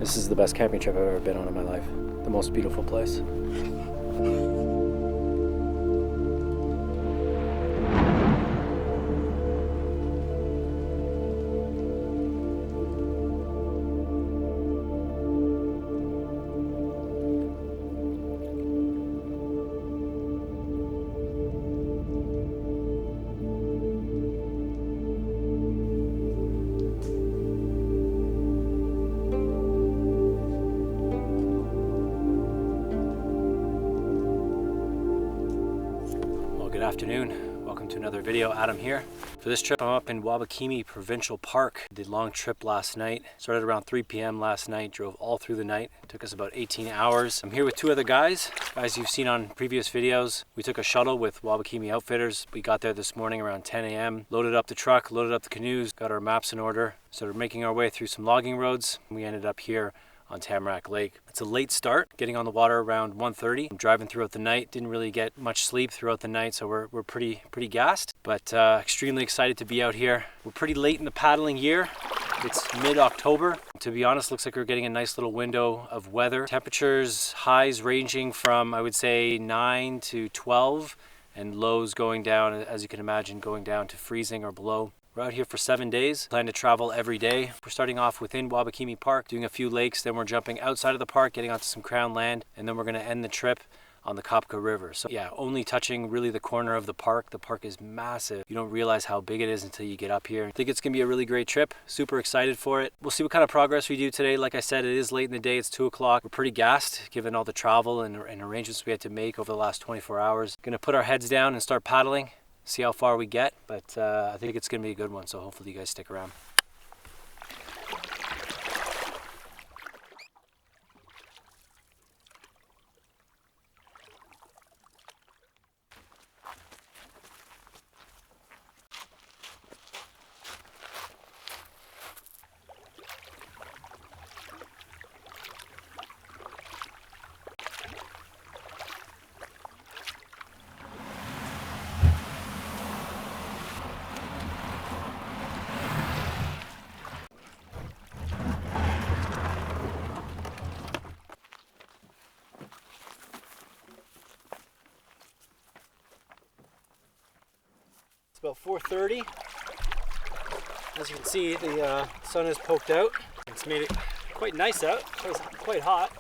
This is the best camping trip I've ever been on in my life. The most beautiful place. Good afternoon, welcome to another video. Adam here. For this trip I'm up in Wabakimi Provincial Park. Did a long trip last night, started around 3 p.m. last night, drove all through the night. It took us about 18 hours. I'm here with two other guys you've seen on previous videos. We took a shuttle with Wabakimi Outfitters. We got there this morning around 10 a.m. Loaded up the truck, loaded up the canoes, got our maps in order, started making our way through some logging roads. We ended up here on Tamarack Lake. It's a late start, getting on the water around 1:30. I'm driving throughout the night, didn't really get much sleep throughout the night, so we're pretty gassed, but extremely excited to be out here. We're pretty late in the paddling year. It's mid-October. To be honest, looks like we're getting a nice little window of weather. Temperatures, highs ranging from, I would say, 9 to 12, and lows going down, as you can imagine, going down to freezing or below. We're out here for 7 days. Plan to travel every day. We're starting off within Wabakimi Park, doing a few lakes, then we're jumping outside of the park, getting onto some crown land, and then we're gonna end the trip on the Kopka River. So yeah, only touching really the corner of the park. The park is massive. You don't realize how big it is until you get up here. I think it's gonna be a really great trip. Super excited for it. We'll see what kind of progress we do today. Like I said, it is late in the day. It's 2 o'clock. We're pretty gassed given all the travel and arrangements we had to make over the last 24 hours. Gonna put our heads down and start paddling. See how far we get, but I think it's gonna be a good one, so hopefully you guys stick around. It's about 4:30. As you can see, the sun has poked out. It's made it quite nice out. It was quite hot.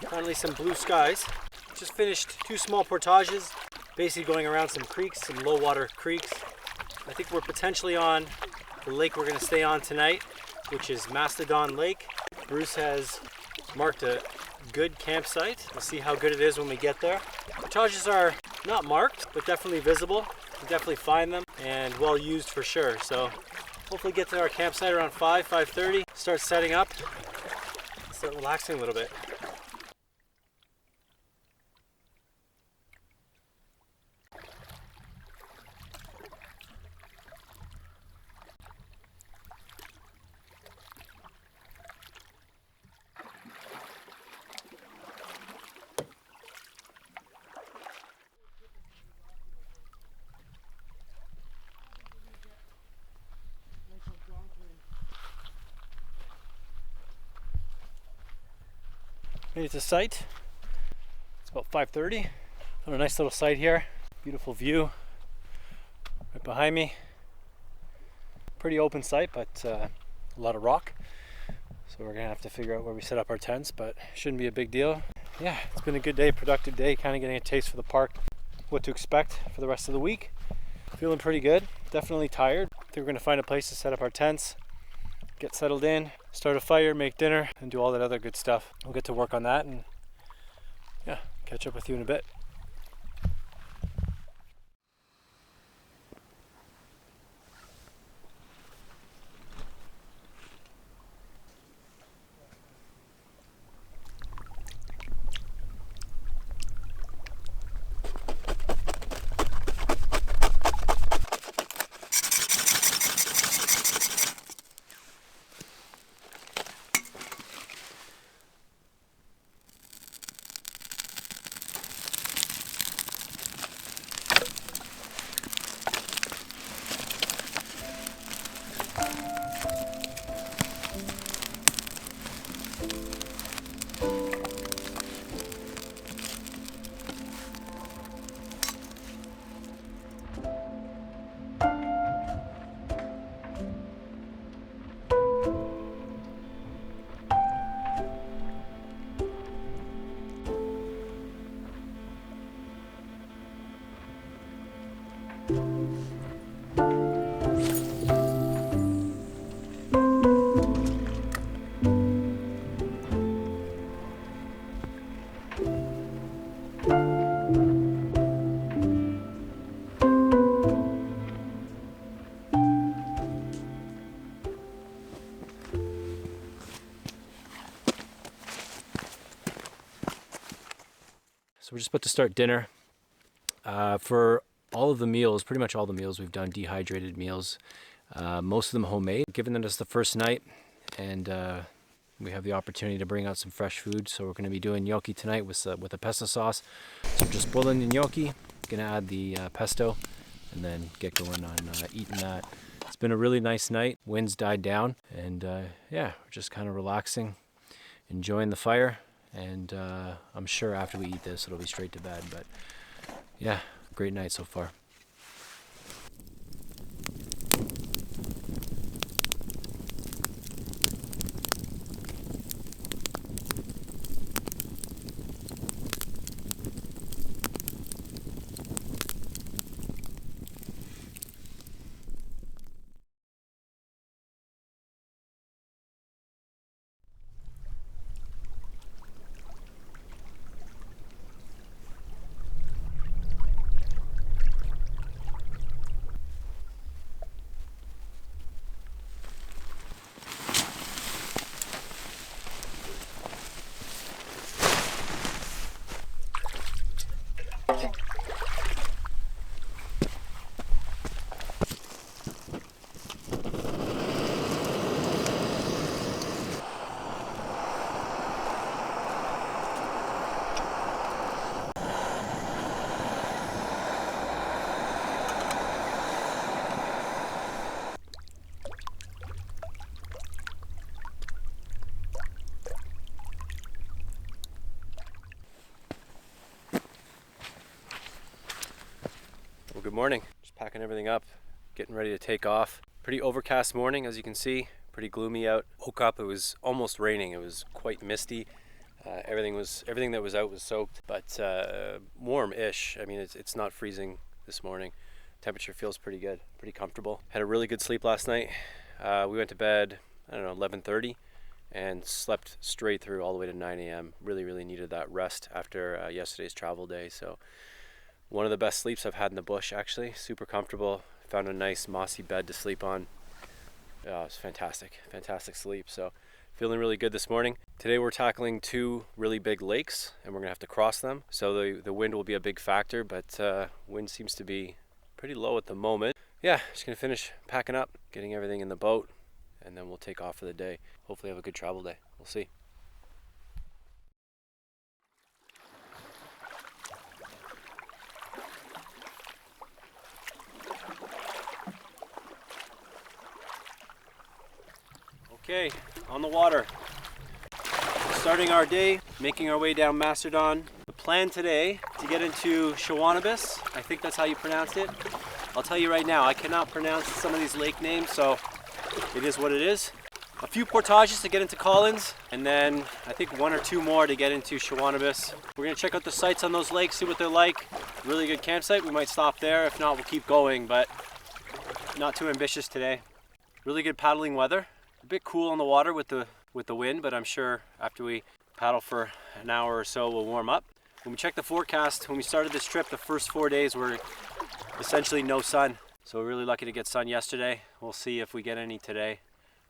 Finally some blue skies. Just finished 2 small portages, basically going around some creeks, some low water creeks. I think we're potentially on the lake we're gonna stay on tonight, which is Mastadon Lake. Bruce has marked a good campsite. We'll see how good it is when we get there. Portages are not marked, but definitely visible. You can definitely find them and well used for sure. So hopefully get to our campsite around 5:30, start setting up, start relaxing a little bit. Made it to site. It's about 5:30. Found a nice little site here. Beautiful view right behind me. Pretty open site, but a lot of rock. So we're gonna have to figure out where we set up our tents, but shouldn't be a big deal. Yeah, it's been a good day, productive day, kind of getting a taste for the park, what to expect for the rest of the week. Feeling pretty good, definitely tired. I think we're gonna find a place to set up our tents, get settled in, start a fire, make dinner, and do all that other good stuff. We'll get to work on that and yeah, catch up with you in a bit. we're just about to start dinner. For all of the meals, pretty much all the meals we've done, dehydrated meals, most of them homemade. Given that it's the first night and we have the opportunity to bring out some fresh food, so we're going to be doing gnocchi tonight with a pesto sauce. So I'm just boiling the gnocchi, going to add the pesto, and then get going on eating that. It's been a really nice night. Winds died down, and yeah, we're just kind of relaxing, enjoying the fire, and I'm sure after we eat this, it'll be straight to bed. But yeah, great night so far. Well, good morning. Just packing everything up, getting ready to take off. Pretty overcast morning, as you can see. Pretty gloomy out. Woke up, it was almost raining. It was quite misty. Everything that was out was soaked, but warm-ish. I mean, it's not freezing this morning. Temperature feels pretty good, pretty comfortable. Had a really good sleep last night. We went to bed, I don't know, 11:30, and slept straight through all the way to 9 a.m. Really needed that rest after yesterday's travel day. So one of the best sleeps I've had in the bush, actually. Super comfortable. Found a nice mossy bed to sleep on. It was fantastic sleep. So feeling really good this morning. Today we're tackling two really big lakes, and we're gonna have to cross them. So the wind will be a big factor, but wind seems to be pretty low at the moment. Yeah, just gonna finish packing up, getting everything in the boat, and then we'll take off for the day. Hopefully have a good travel day. We'll see. Okay, on the water. Starting our day, making our way down Mastadon. The plan today to get into Shawanabis. I think that's how you pronounce it. I'll tell you right now, I cannot pronounce some of these lake names, so it is what it is. A few portages to get into Collins, and then I think one or two more to get into Shawanabis. We're gonna check out the sites on those lakes, see what they're like. Really good campsite, we might stop there. If not, we'll keep going, but not too ambitious today. Really good paddling weather. A bit cool on the water with the wind, but I'm sure after we paddle for an hour or so, we'll warm up. When we checked the forecast, when we started this trip, the first 4 days were essentially no sun. So we're really lucky to get sun yesterday. We'll see if we get any today.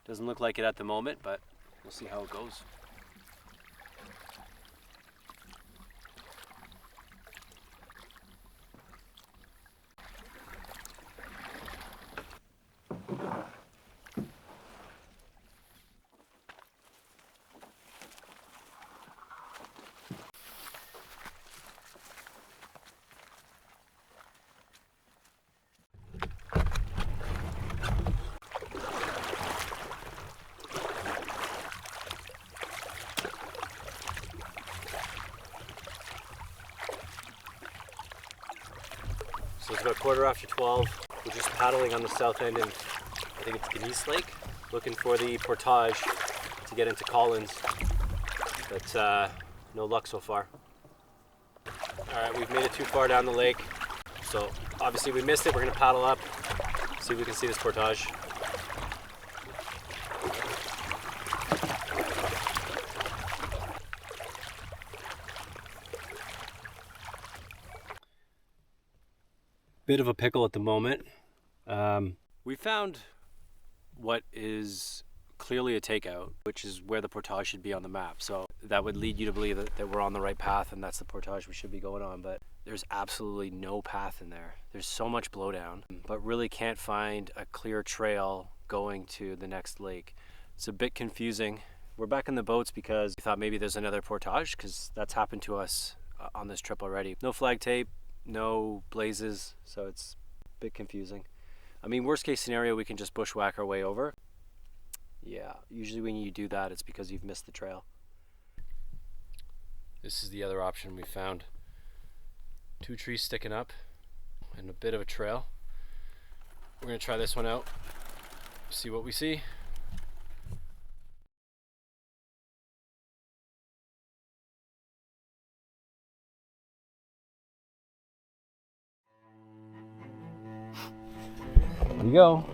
Doesn't look like it at the moment, but we'll see how it goes. So it's about 12:15. We're just paddling on the south end, and I think it's Genesee Lake, looking for the Portage to get into Collins, but no luck so far. All right, we've made it too far down the lake, so obviously we missed it. We're gonna paddle up, see if we can see this Portage. Bit of a pickle at the moment. We found what is clearly a takeout, which is where the portage should be on the map. So that would lead you to believe that we're on the right path and that's the portage we should be going on. But there's absolutely no path in there. There's so much blowdown, but really can't find a clear trail going to the next lake. It's a bit confusing. We're back in the boats because we thought maybe there's another portage, because that's happened to us on this trip already. No flag tape, no blazes, so it's a bit confusing. I mean, worst case scenario, we can just bushwhack our way over. Yeah, usually when you do that, it's because you've missed the trail. This is the other option we found. 2 trees sticking up and a bit of a trail. We're gonna try this one out, see what we see. Here we go.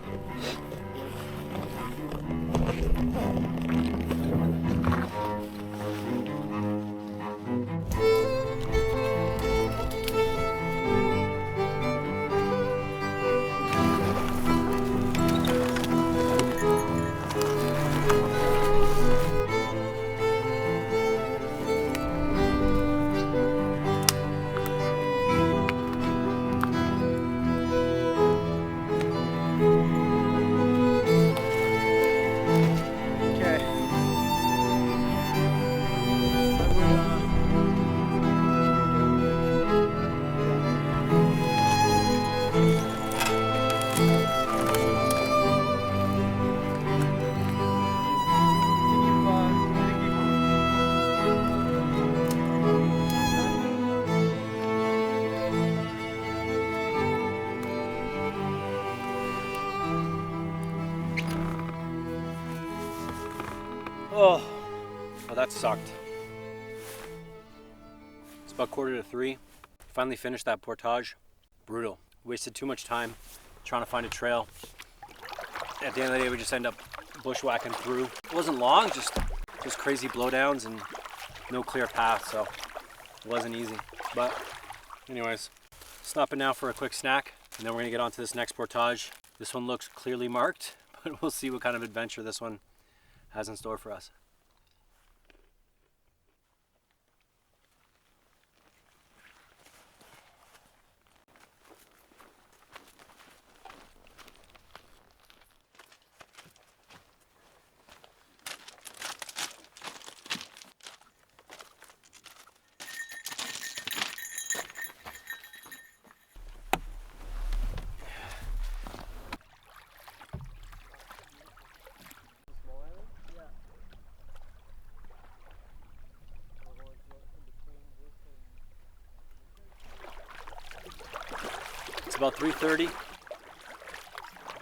Oh, well, that sucked. It's about 2:45. Finally finished that portage. Brutal. Wasted too much time trying to find a trail. At the end of the day, we just end up bushwhacking through. It wasn't long, just crazy blowdowns and no clear path, so it wasn't easy. But anyways, stopping now for a quick snack, and then we're gonna get on to this next portage. This one looks clearly marked, but we'll see what kind of adventure this one has in store for us. It's about 3:30.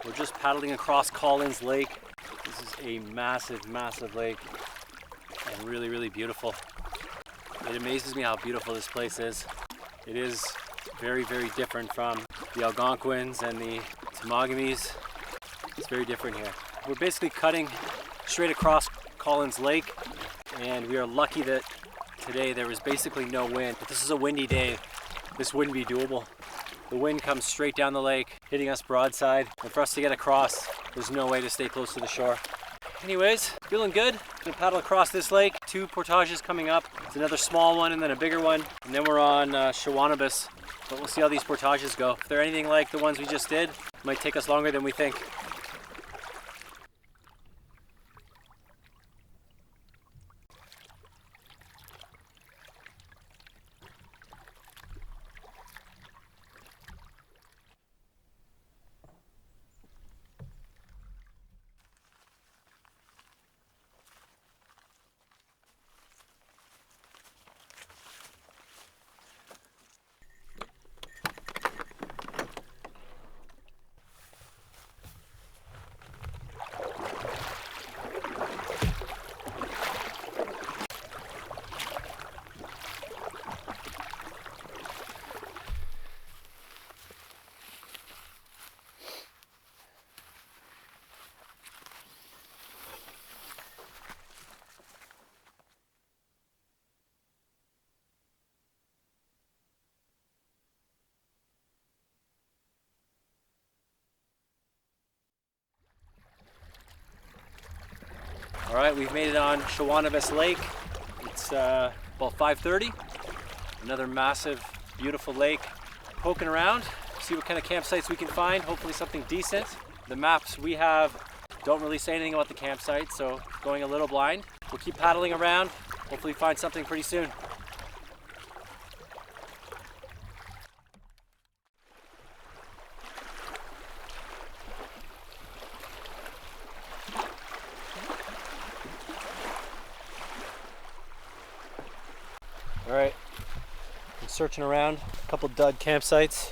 We're just paddling across Collins Lake. This is a massive, massive lake and really, really beautiful. It amazes me how beautiful this place is. It is very, very different from the Algonquins and the Temagamis. It's very different here. We're basically cutting straight across Collins Lake, and we are lucky that today there was basically no wind. If this is a windy day, this wouldn't be doable. The wind comes straight down the lake, hitting us broadside, and for us to get across, there's no way to stay close to the shore. Anyways, feeling good. Gonna paddle across this lake. 2 portages coming up. It's another small one and then a bigger one. And then we're on Shawanabas. But we'll see how these portages go. If they're anything like the ones we just did, it might take us longer than we think. All right, we've made it on Shawanabas Lake. It's about 5:30. Another massive, beautiful lake. Poking around, see what kind of campsites we can find, hopefully something decent. The maps we have don't really say anything about the campsite, so going a little blind. We'll keep paddling around, hopefully find something pretty soon. All right, I'm searching around, a couple dud campsites.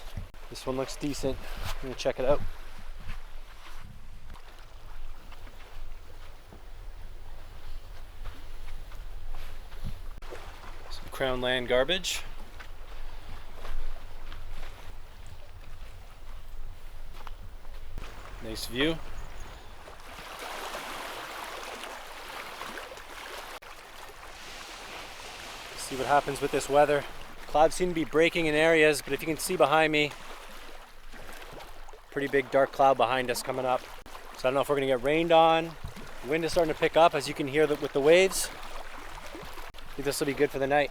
This one looks decent. I'm gonna check it out. Some Crown Land garbage. Nice view. See what happens with this weather. Clouds seem to be breaking in areas, but if you can see behind me, pretty big dark cloud behind us coming up. So I don't know if we're gonna get rained on. The wind is starting to pick up, as you can hear with the waves. I think this will be good for the night.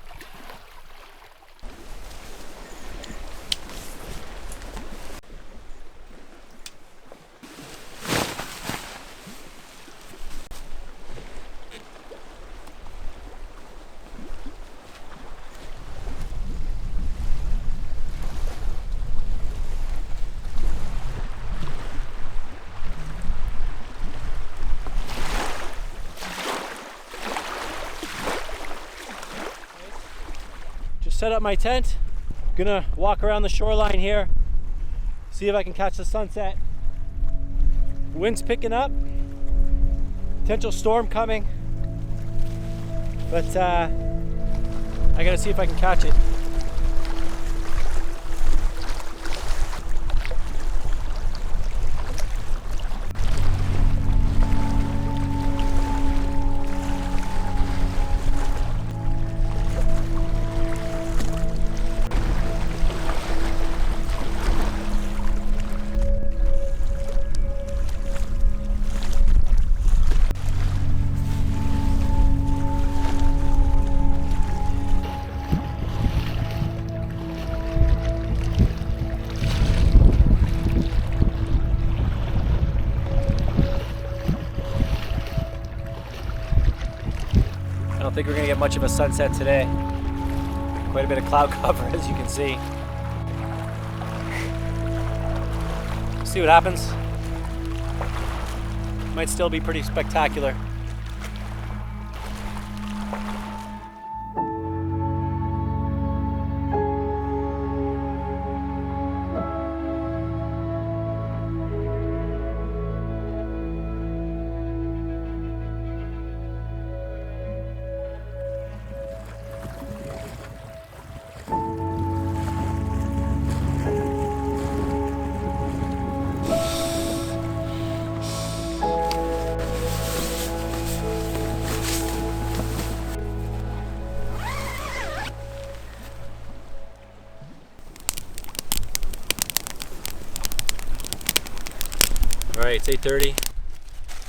Set up my tent. Gonna walk around the shoreline here, see if I can catch the sunset. Wind's picking up, potential storm coming, but I gotta see if I can catch it. I don't think we're gonna get much of a sunset today. Quite a bit of cloud cover, as you can see. See what happens. Might still be pretty spectacular. All right, it's 8:30,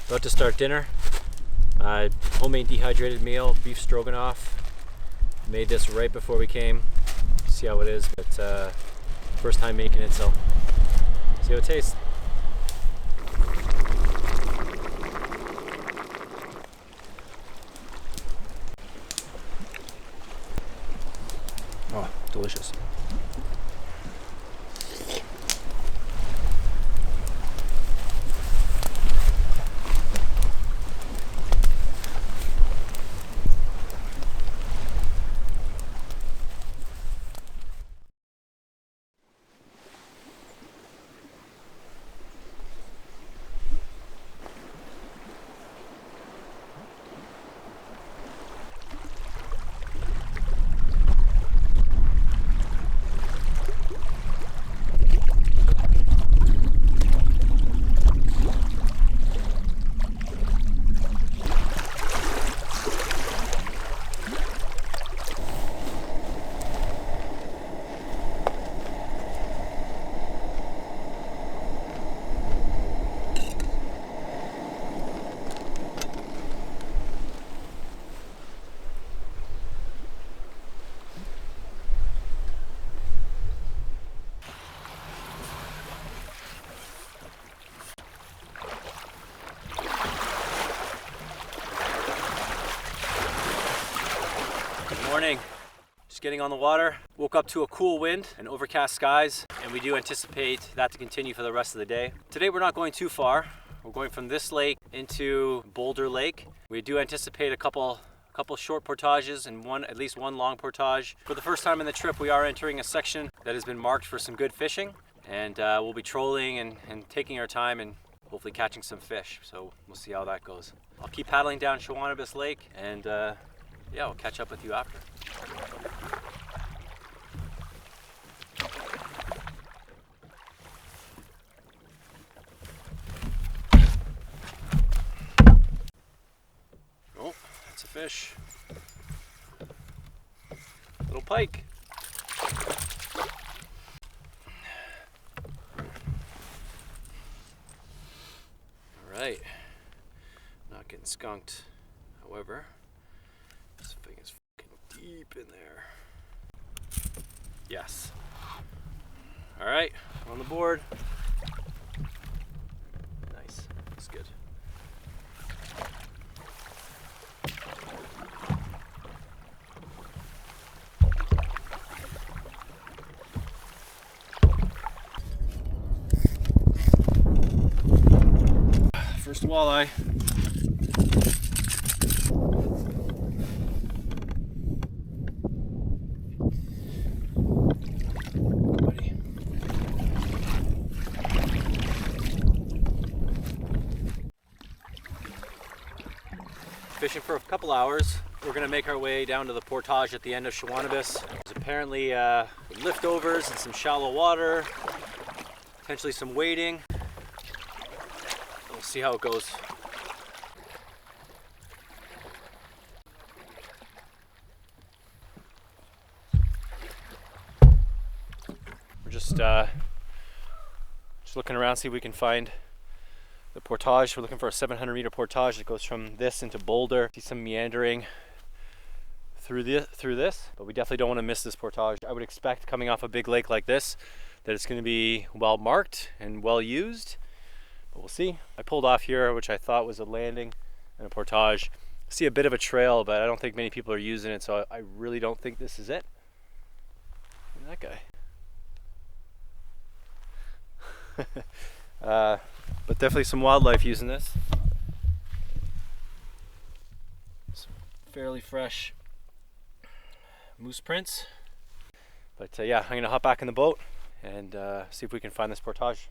about to start dinner. Homemade dehydrated meal, beef stroganoff. Made this right before we came. See how it is, but first time making it, so see how it tastes. Oh, delicious. Morning. Just getting on the water. Woke up to a cool wind and overcast skies, and we do anticipate that to continue for the rest of the day. Today we're not going too far. We're going from this lake into Boulder Lake. We do anticipate a couple short portages and at least one long portage. For the first time in the trip, we are entering a section that has been marked for some good fishing, and we'll be trolling and taking our time and hopefully catching some fish. So we'll see how that goes. I'll keep paddling down Shawanabis Lake, and yeah, I'll catch up with you after. Oh, that's a fish. Little pike. All right. Not getting skunked. However, this thing is fucking deep in there. Yes. All right, on the board. Nice, that's good. First walleye. Fishing for a couple hours. We're gonna make our way down to the Portage at the end of Shawanabis. There's apparently liftovers and some shallow water, potentially some wading. We'll see how it goes. We're just looking around, see if we can find the portage. We're looking for a 700-meter portage that goes from this into Boulder. See some meandering through this, but we definitely don't want to miss this portage. I would expect, coming off a big lake like this, that it's going to be well marked and well used, but we'll see. I pulled off here, which I thought was a landing and a portage. I see a bit of a trail, but I don't think many people are using it, so I really don't think this is it. Look at that guy. But definitely some wildlife using this. Some fairly fresh moose prints. But yeah, I'm gonna hop back in the boat and see if we can find this portage.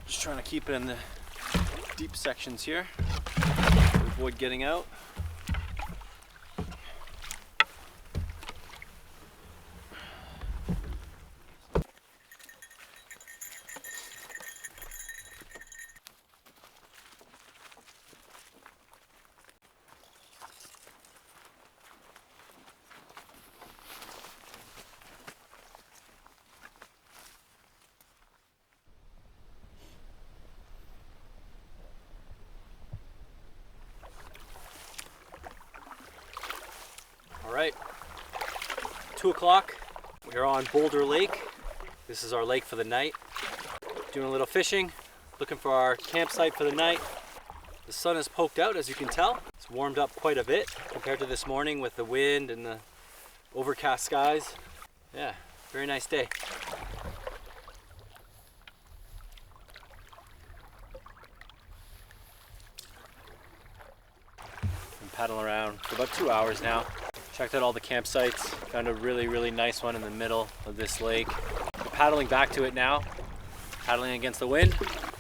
Just trying to keep it in the deep sections here to avoid getting out. All right, 2 o'clock. We're on Boulder Lake. This is our lake for the night. Doing a little fishing, looking for our campsite for the night. The sun has poked out, as you can tell. It's warmed up quite a bit compared to this morning with the wind and the overcast skies. Yeah, very nice day. Been paddling around for about 2 hours now. Checked out all the campsites, found a really nice one in the middle of this lake. We're paddling back to it now, paddling against the wind.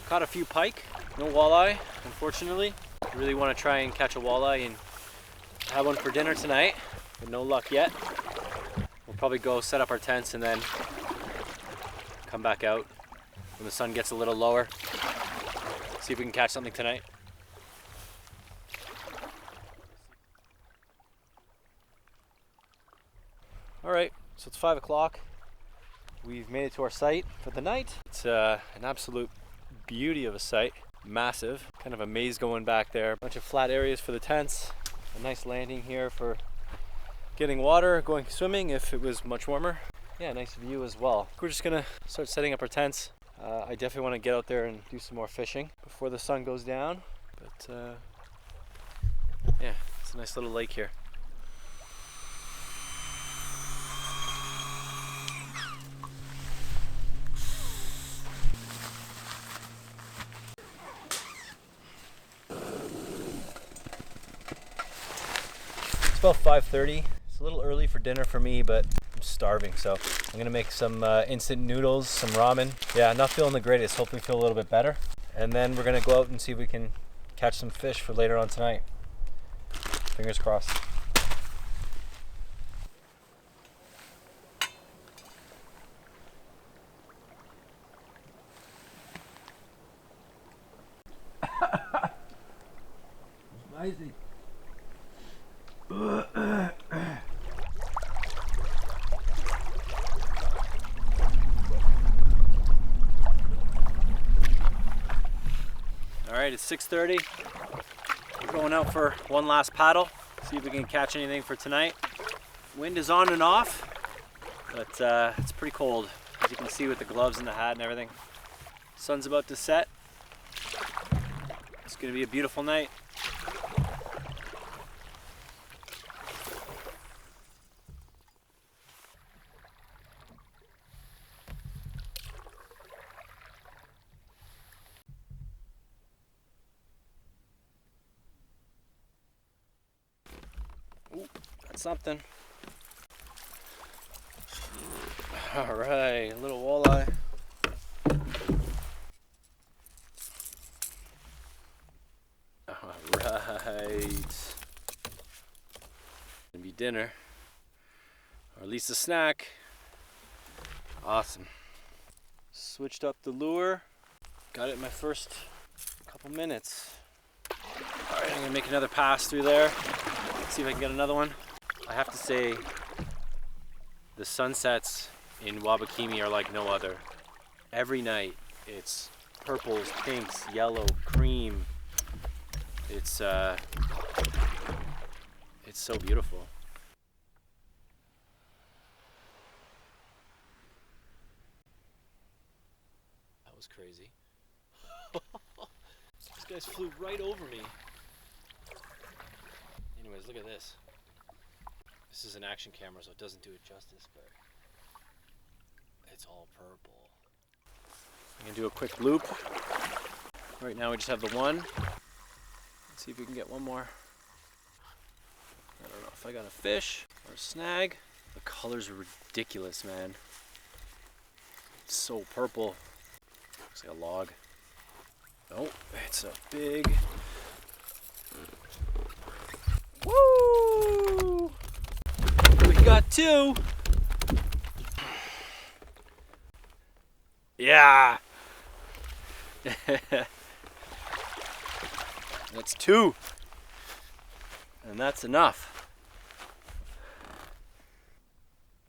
Caught a few pike, no walleye, unfortunately. Really want to try and catch a walleye and have one for dinner tonight, but no luck yet. We'll probably go set up our tents and then come back out when the sun gets a little lower. See if we can catch something tonight. All right, so it's 5 o'clock. We've made it to our site for the night. It's an absolute beauty of a site, massive, kind of a maze going back there. A bunch of flat areas for the tents, a nice landing here for getting water, going swimming if it was much warmer. Yeah, nice view as well. We're just gonna start setting up our tents. I definitely want to get out there and do some more fishing before the sun goes down. But yeah, it's a nice little lake here. It's about 5:30. It's a little early for dinner for me, but I'm starving, so I'm gonna make some instant noodles, some ramen. Yeah, not feeling the greatest. Hopefully feel a little bit better. And then we're gonna go out and see if we can catch some fish for later on tonight. Fingers crossed. Spicy. Alright, it's 6:30. We're going out for one last paddle, see if we can catch anything for tonight. Wind is on and off, but it's pretty cold, as you can see with the gloves and the hat and everything. Sun's about to set. It's going to be a beautiful night. Ooh, that's something. All right, a little walleye. All right. Gonna be dinner, or at least a snack. Awesome. Switched up the lure. Got it in my first couple minutes. All right, I'm gonna make another pass through there. See if I can get another one. I have to say, the sunsets in Wabakimi are like no other. Every night, it's purples, pinks, yellow, cream. It's so beautiful. That was crazy. These guys flew right over me. Anyways, look at this. This is an action camera, so it doesn't do it justice, but it's all purple. I'm gonna do a quick loop. Right now we just have the one. Let's see if we can get one more. I don't know if I got a fish or a snag. The colors are ridiculous, man. It's so purple. Looks like a log. Oh, it's a big... Woo! We got two. Yeah. That's two. And that's enough.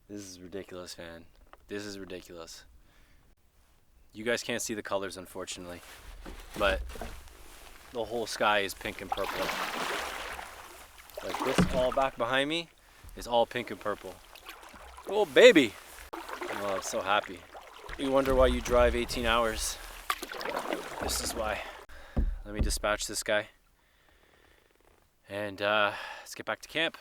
This is ridiculous, man. This is ridiculous. You guys can't see the colors, unfortunately, but the whole sky is pink and purple. Like this all back behind me is all pink and purple. Oh baby! Oh, I'm so happy. You wonder why you drive 18 hours. This is why. Let me dispatch this guy. And let's get back to camp.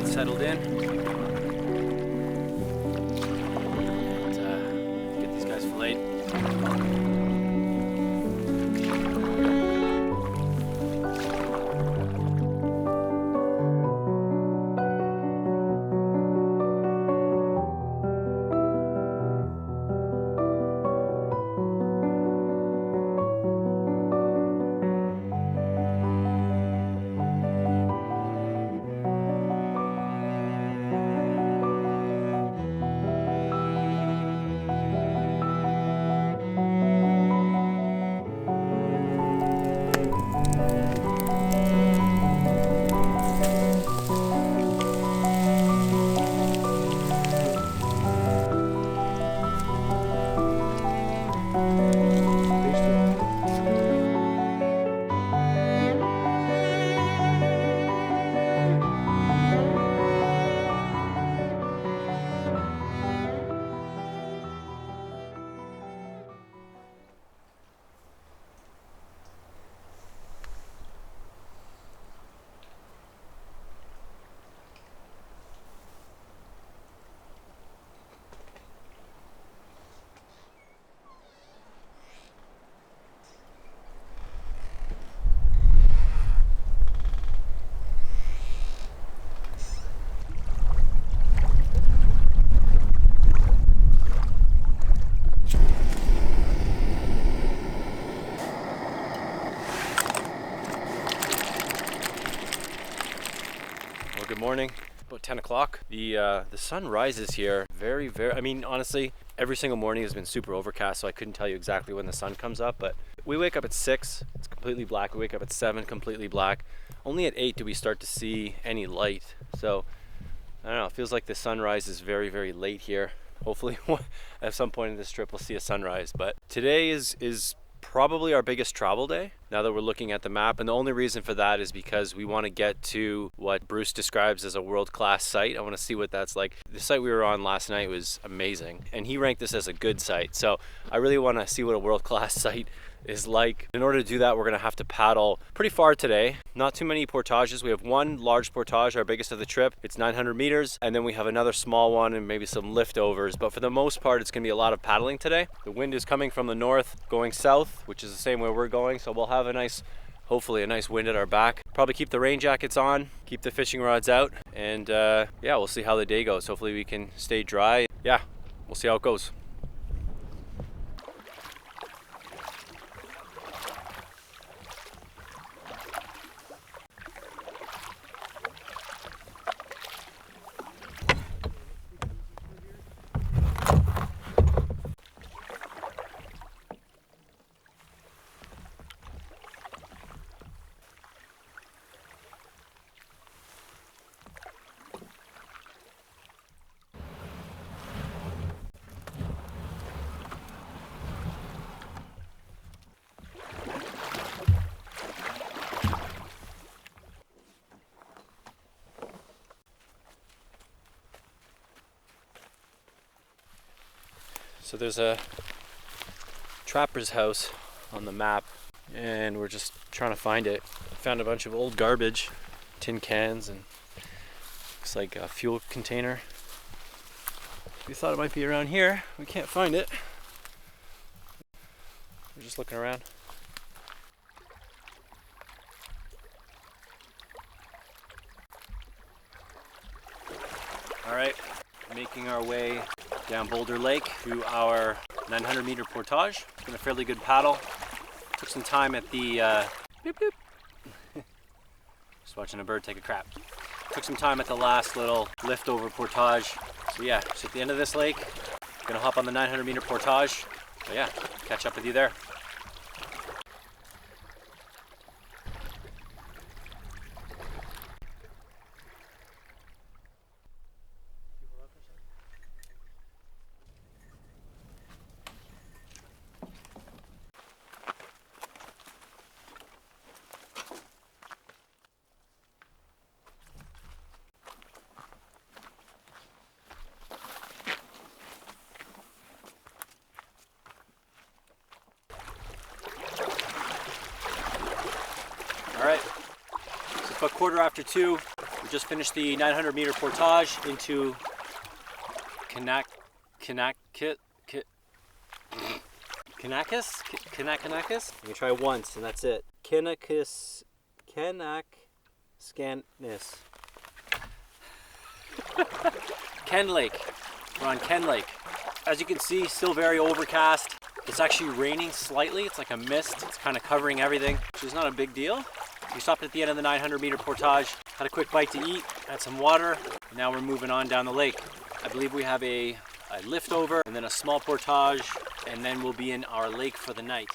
Settled in. And, get these guys filleted. good morning. About 10 o'clock. The sun rises here very, I mean, honestly, every single morning has been super overcast, so I couldn't tell you exactly when the sun comes up, but we wake up at 6, it's completely black. We wake up at 7, completely black. Only at 8 do we start to see any light. So, I don't know, it feels like the sunrise is very, very late here. Hopefully at some point in this trip we'll see a sunrise, but today is probably our biggest travel day now that we're looking at the map, and the only reason for that is because we want to get to what Bruce describes as a world-class site. I want to see what that's like. The site we were on last night was amazing, and he ranked this as a good site, so I really want to see what a world-class site is like. In order to do that, we're going to have to paddle pretty far today. Not too many portages. We have one large portage, our biggest of the trip. It's 900 meters, and then we have another small one and maybe some liftovers, but for the most part it's going to be a lot of paddling today. The wind is coming from the north going south, which is the same way we're going, so we'll have a nice, hopefully a nice wind at our back. Probably keep the rain jackets on, keep the fishing rods out, and yeah, we'll see how the day goes. Hopefully we can stay dry. Yeah, we'll see how it goes. So there's a trapper's house on the map, and we're just trying to find it. Found a bunch of old garbage, tin cans, and looks like a fuel container. We thought it might be around here. We can't find it. We're just looking around. All right, making our way down Boulder Lake to our 900 meter portage. It's been a fairly good paddle. Took some time at the boop boop. Just watching a bird take a crap. Took some time at the last little liftover portage. So yeah, just at the end of this lake, gonna hop on the 900 meter portage. So yeah, catch up with you there. All right, so it's about 2:15. We just finished the 900 meter portage into Kanakis. You can try once and that's it. Kanakis. Ken Lake. We're on Ken Lake. As you can see, still very overcast. It's actually raining slightly. It's like a mist. It's kind of covering everything, which is not a big deal. We stopped at the end of the 900 meter portage, had a quick bite to eat, had some water, and now we're moving on down the lake. I believe we have a liftover and then a small portage, and then we'll be in our lake for the night.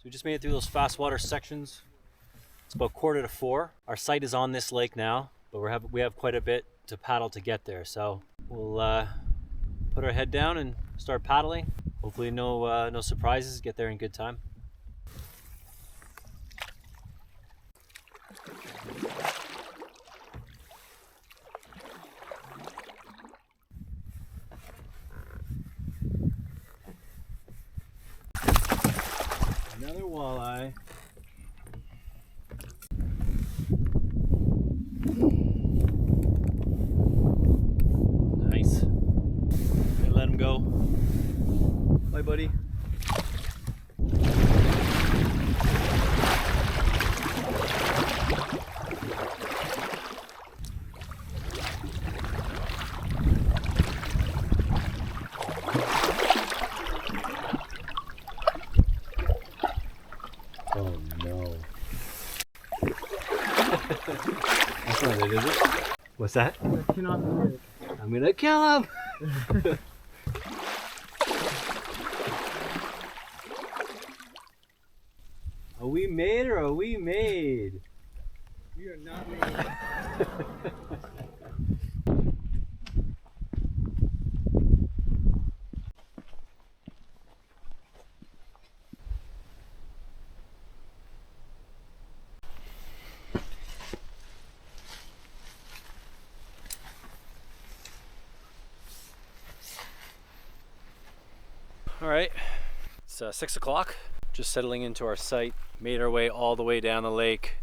We just made it through those fast water sections. It's about 3:45. Our site is on this lake now, but we have quite a bit to paddle to get there. So we'll put our head down and start paddling. Hopefully no surprises, get there in good time. Another walleye. Bye, buddy. Oh no. That's not it, is it? What's that? That cannot be it. I'm gonna kill him! Are we made or are we made? We are not made. All right, it's 6 o'clock. Just settling into our site. Made our way all the way down the lake,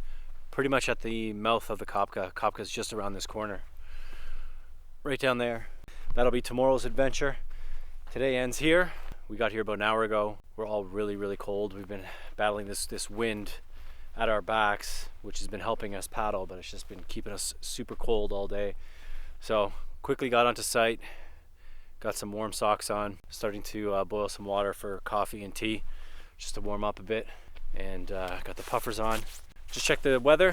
pretty much at the mouth of the Kopka. Kopka's just around this corner, right down there. That'll be tomorrow's adventure. Today ends here. We got here about an hour ago. We're all really cold. We've been battling this wind at our backs, which has been helping us paddle, but it's just been keeping us super cold all day. So quickly got onto site. Got some warm socks on, starting to boil some water for coffee and tea, just to warm up a bit, and got the puffers on. Just checked the weather.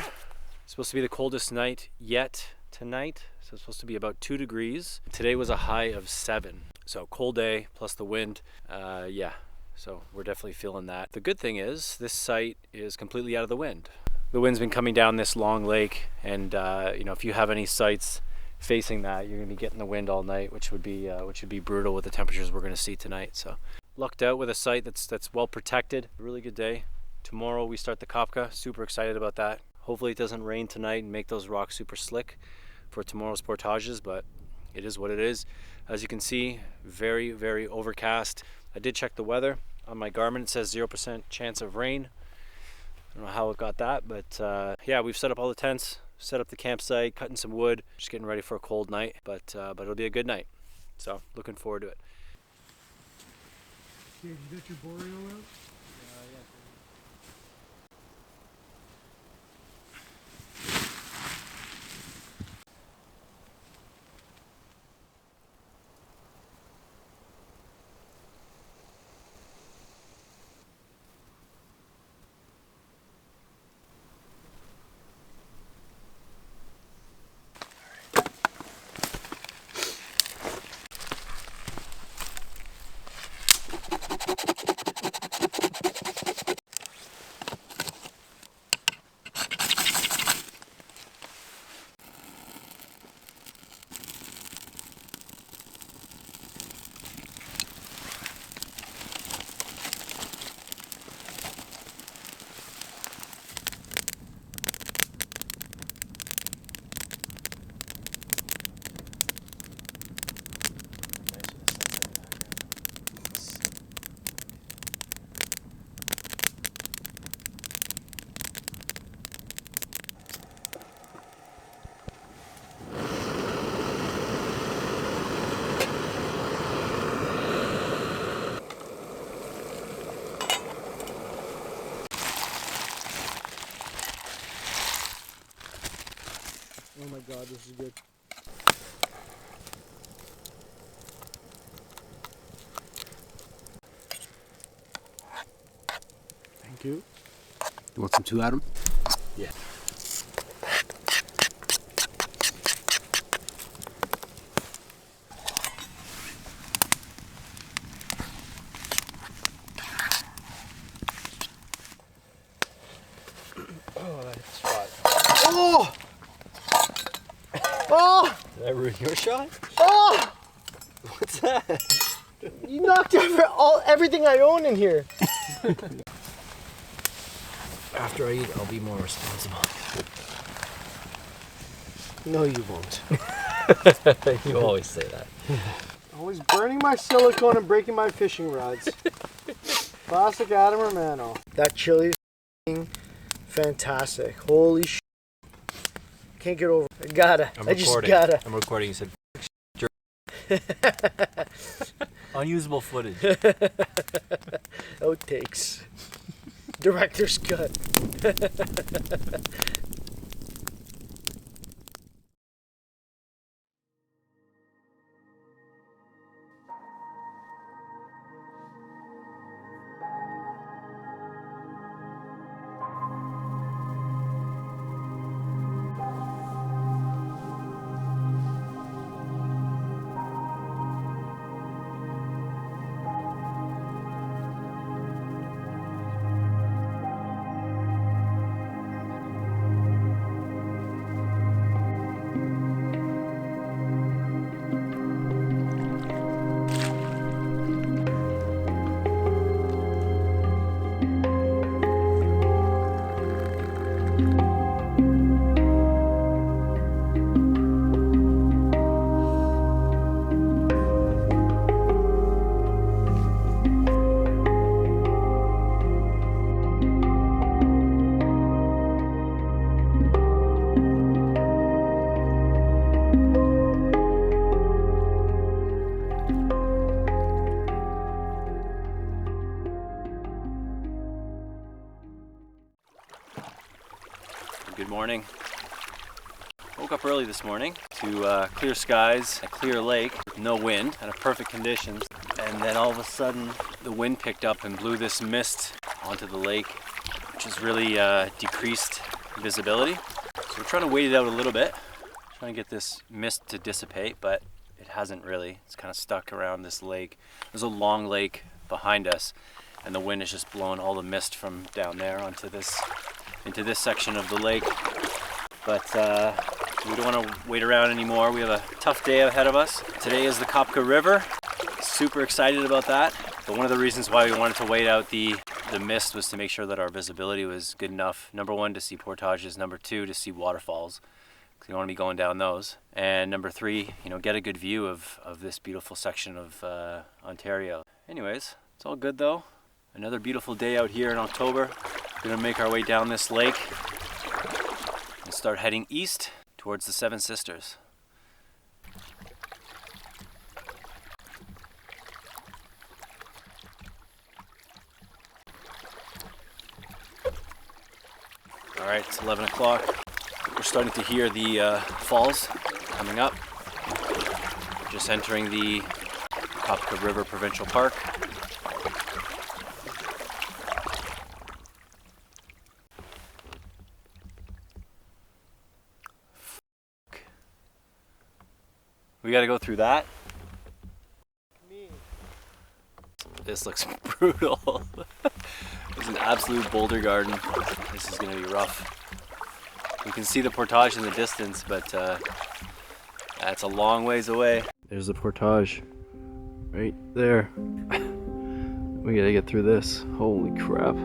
It's supposed to be the coldest night yet tonight, so it's supposed to be about 2 degrees. Today was a high of 7, so cold day plus the wind. Yeah, so we're definitely feeling that. The good thing is this site is completely out of the wind. The wind's been coming down this long lake, and you know, if you have any sites facing that, you're gonna be getting the wind all night, which would be brutal with the temperatures we're gonna see tonight. So lucked out with a site that's well protected. Really good day. Tomorrow we start the Kopka. Super excited about that. Hopefully it doesn't rain tonight and make those rocks super slick for tomorrow's portages, but it is what it is. As you can see, very overcast. I did check the weather on my Garmin. It says 0% chance of rain. I don't know how it got that, but yeah, we've set up all the tents, set up the campsite, cutting some wood, just getting ready for a cold night, but it'll be a good night. So looking forward to it. Did you get your Boreal out? Oh my god, this is good. Thank you. You want some too, Adam? Yeah. Oh, that's spot. Oh! Oh! Did I ruin your shot? Oh! What's that? You knocked everything I own in here. After I eat, I'll be more responsible. No, you won't. You always say that. Always burning my silicone and breaking my fishing rods. Classic Adam Romano. That chili is fantastic. Holy sh! Can't get over it. I just gotta. I'm recording. You said. Unusable footage. Outtakes. Director's cut. Good morning. Woke up early this morning to clear skies, a clear lake with no wind and a perfect conditions. And then all of a sudden the wind picked up and blew this mist onto the lake, which has really decreased visibility. So we're trying to wait it out a little bit, trying to get this mist to dissipate, but it hasn't really. It's kind of stuck around this lake. There's a long lake behind us and the wind has just blown all the mist from down there onto this into this section of the lake. But we don't want to wait around anymore. We have a tough day ahead of us. Today is the Kopka River. Super excited about that. But one of the reasons why we wanted to wait out the mist was to make sure that our visibility was good enough. Number one, to see portages. Number two, to see waterfalls, because you don't want to be going down those. And number three, get a good view of this beautiful section of Ontario. Anyways, it's all good though. Another beautiful day out here in October. We're gonna make our way down this lake and start heading east towards the Seven Sisters. All right, it's 11 o'clock. We're starting to hear the falls coming up. Just entering the Kopka River Provincial Park. We gotta go through that. This looks brutal. It's an absolute Boulder Garden. This is gonna be rough. We can see the Portage in the distance, but that's a long ways away. There's the Portage, right there. We gotta get through this. Holy crap.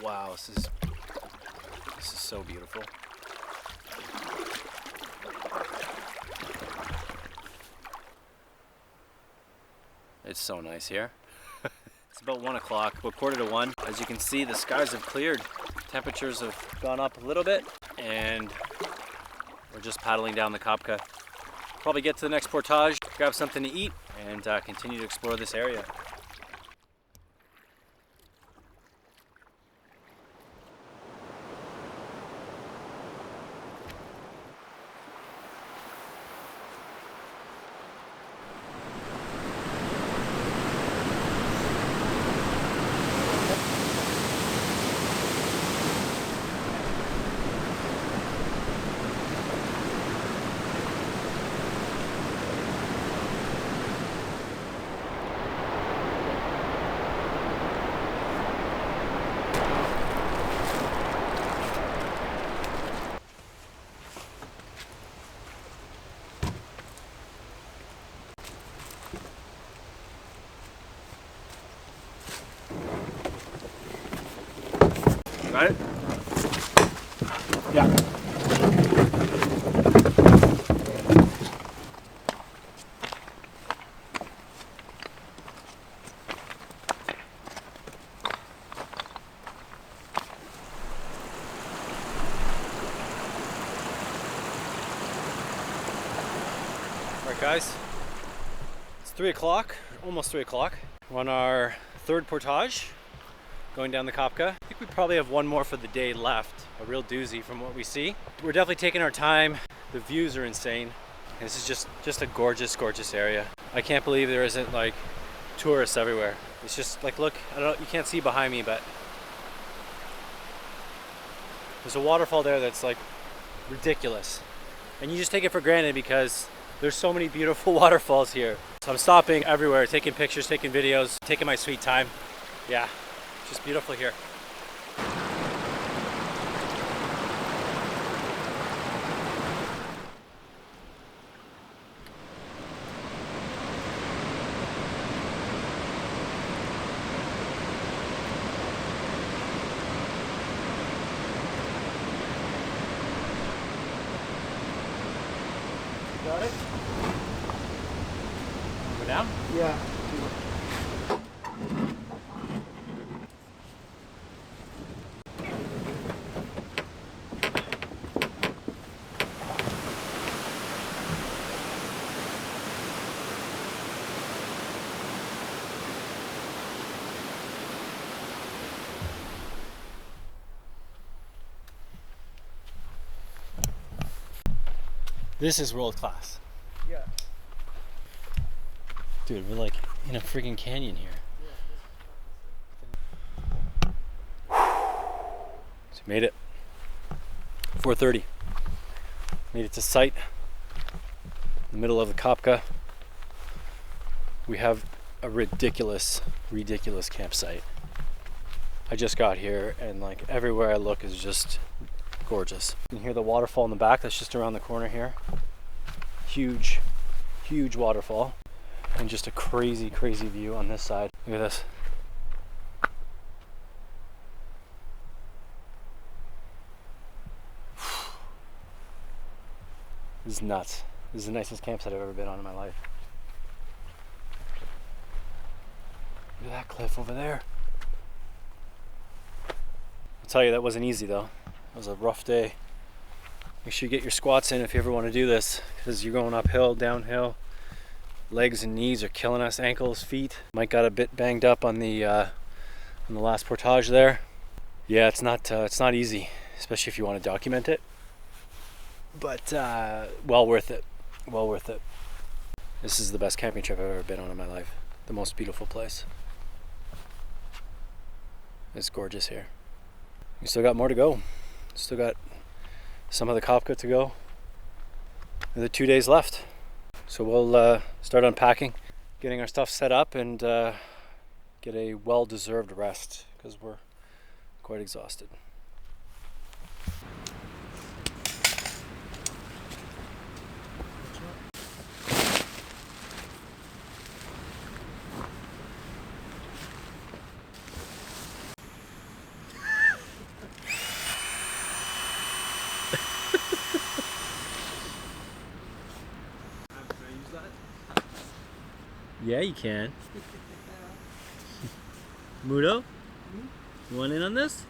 Wow, this is so beautiful. It's so nice here. It's about 1 o'clock, about 1:45. As you can see, the skies have cleared. Temperatures have gone up a little bit, and we're just paddling down the Kopka. Probably get to the next portage, grab something to eat, and continue to explore this area. Got it? Yeah. Alright guys, it's 3 o'clock, almost 3 o'clock. We're on our third portage, going down the Kopka. I think we probably have one more for the day left, a real doozy from what we see. We're definitely taking our time. The views are insane. This is just a gorgeous, gorgeous area. I can't believe there isn't like tourists everywhere. It's just like, look, I don't know, you can't see behind me, but there's a waterfall there that's like ridiculous. And you just take it for granted because there's so many beautiful waterfalls here. So I'm stopping everywhere, taking pictures, taking videos, taking my sweet time. Yeah, just beautiful here. Got it? Go down? Yeah. This is world class. Yeah. Dude, we're like in a freaking canyon here. So we made it. 4:30. Made it to site. In the middle of the Kopka. We have a ridiculous, ridiculous campsite. I just got here and like everywhere I look is just gorgeous. You can hear the waterfall in the back, that's just around the corner here. Huge, huge waterfall. And just a crazy, crazy view on this side. Look at this. This is nuts. This is the nicest campsite I've ever been on in my life. Look at that cliff over there. I'll tell you, that wasn't easy though. It was a rough day. Make sure you get your squats in if you ever want to do this, because you're going uphill, downhill. Legs and knees are killing us, ankles, feet. Mike got a bit banged up on the last portage there. Yeah, it's not easy, especially if you want to document it. But well worth it. Well worth it. This is the best camping trip I've ever been on in my life. The most beautiful place. It's gorgeous here. We still got more to go. Still got some of the Kopka to go. Another 2 days left. So we'll start unpacking, getting our stuff set up, and get a well-deserved rest because we're quite exhausted. Yeah, you can. Mudo, you want in on this?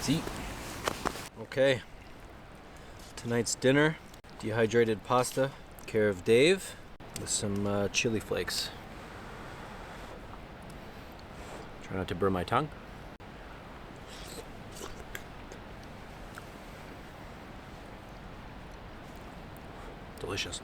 Let's eat. Okay, tonight's dinner, dehydrated pasta, care of Dave, with some chili flakes. Try not to burn my tongue. Delicious.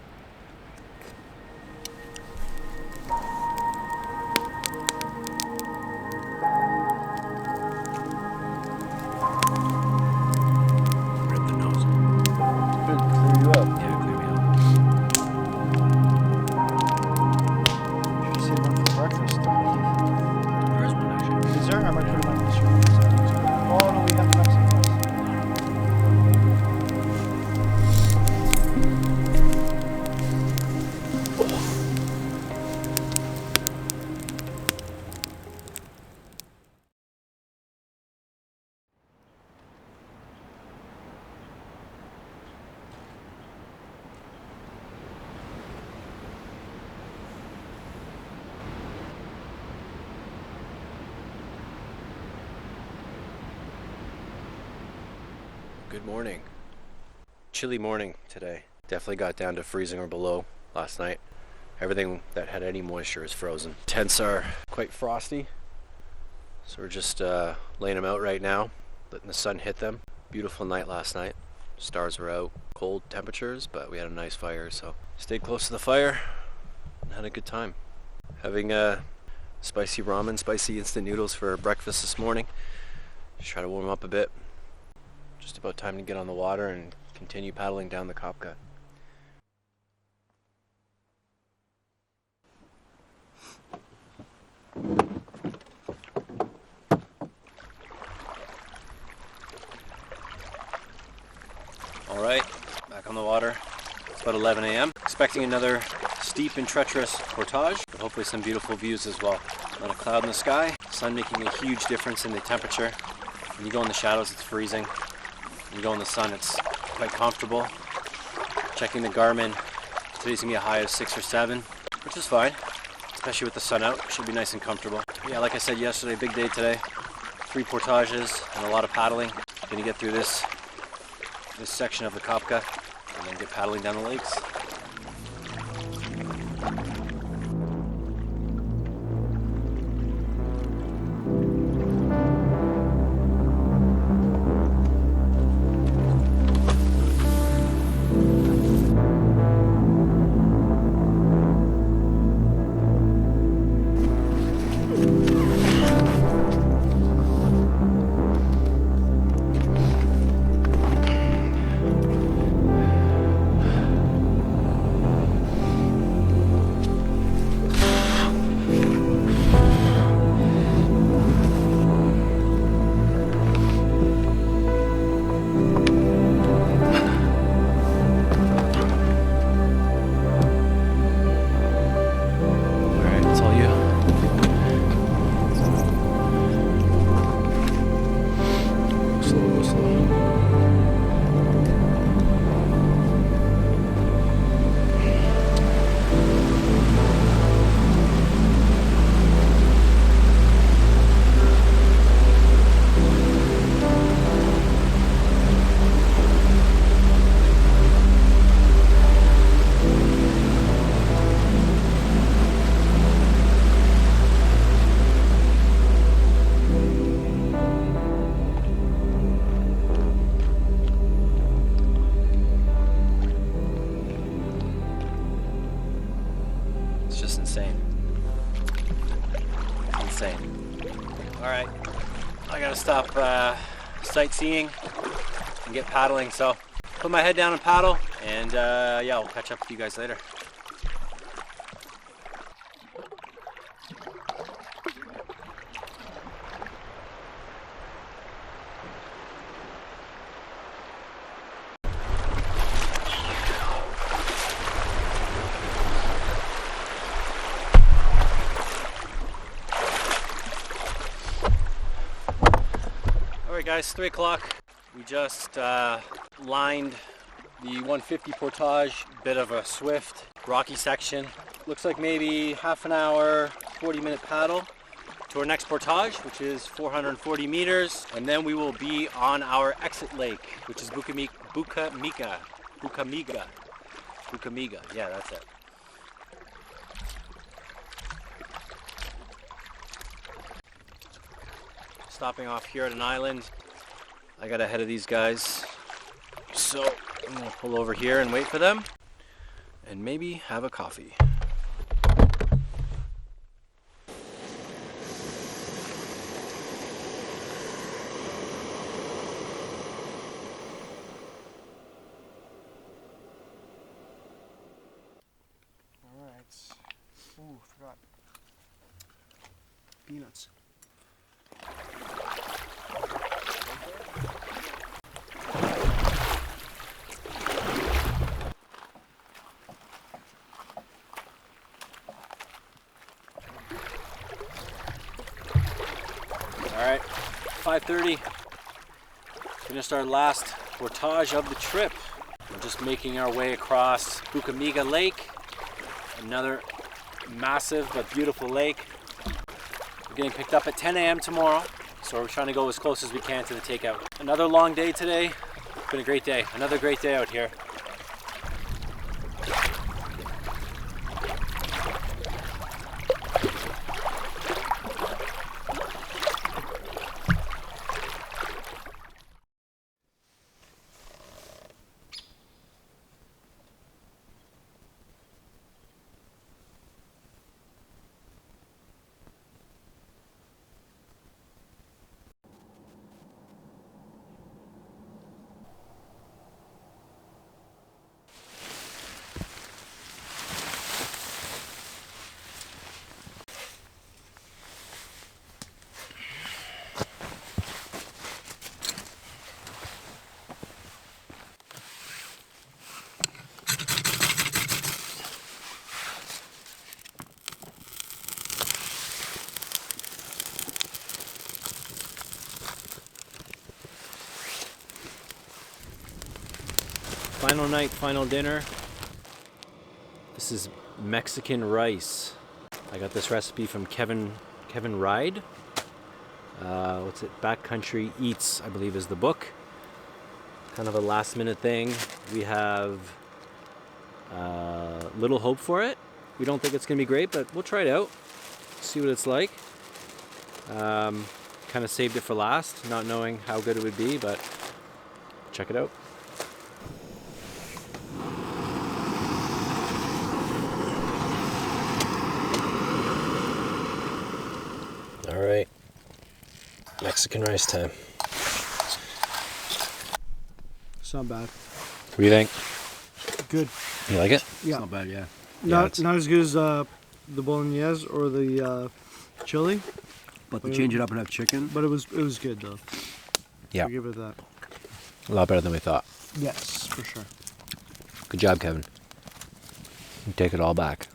Good morning. Chilly morning today. Definitely got down to freezing or below last night. Everything that had any moisture is frozen. Tents are quite frosty, so we're just laying them out right now, letting the sun hit them. Beautiful night last night. Stars were out, cold temperatures, but we had a nice fire, so stayed close to the fire and had a good time. Having spicy ramen, spicy instant noodles for breakfast this morning. Just try to warm up a bit. Just about time to get on the water and continue paddling down the Kopka. All right, back on the water. It's about 11 a.m. Expecting another steep and treacherous portage, but hopefully some beautiful views as well. Not a cloud in the sky. Sun making a huge difference in the temperature. When you go in the shadows, it's freezing. When you go in the sun, it's quite comfortable. Checking the Garmin, today's gonna be a high of 6 or 7, which is fine, especially with the sun out. Should be nice and comfortable. Yeah, like I said yesterday, big day today. 3 portages and a lot of paddling. Gonna get through this section of the Kopka and then get paddling down the lakes. insane. All right, I gotta stop sightseeing and get paddling, so put my head down and paddle, and yeah, I'll catch up with you guys later. Alright guys, 3 o'clock. We just lined the 150 Portage, bit of a swift, rocky section. Looks like maybe half an hour, 40-minute paddle to our next portage, which is 440 meters. And then we will be on our exit lake, which is Bukamiga. Yeah, that's it. Stopping off here at an island. I got ahead of these guys, so I'm gonna pull over here and wait for them and maybe have a coffee. All right. Ooh, forgot. Peanuts. All right, 5:30. Finished our last portage of the trip. We're just making our way across Bukamiga Lake, another massive but beautiful lake. We're getting picked up at 10 a.m. tomorrow, so we're trying to go as close as we can to the takeout. Another long day today. It's been a great day. Another great day out here. Final night, final dinner. This is Mexican rice. I got this recipe from Kevin Ride. What's it? Backcountry Eats, I believe, is the book. Kind of a last minute thing. We have little hope for it. We don't think it's gonna be great, but we'll try it out. See what it's like. Kind of saved it for last, not knowing how good it would be, but check it out. All right, Mexican rice time. It's not bad. What do you think? Good. You like it? Yeah. It's not bad, yeah. Not as good as the bolognese or the chili, But to change it up and have chicken. but it was good though. Yeah. I'll give it that. A lot better than we thought. Yes, for sure. Good job, Kevin. You take it all back.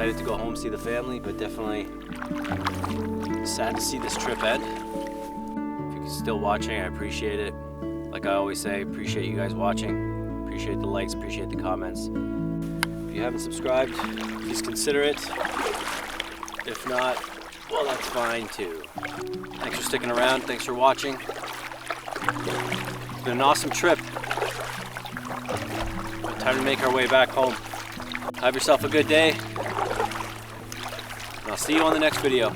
excited to go home, see the family, but definitely sad to see this trip end. If you're still watching, I appreciate it. Like I always say, appreciate you guys watching. Appreciate the likes, appreciate the comments. If you haven't subscribed, please consider it. If not, well, that's fine too. Thanks for sticking around, thanks for watching. It's been an awesome trip. Time to make our way back home. Have yourself a good day. And I'll see you on the next video.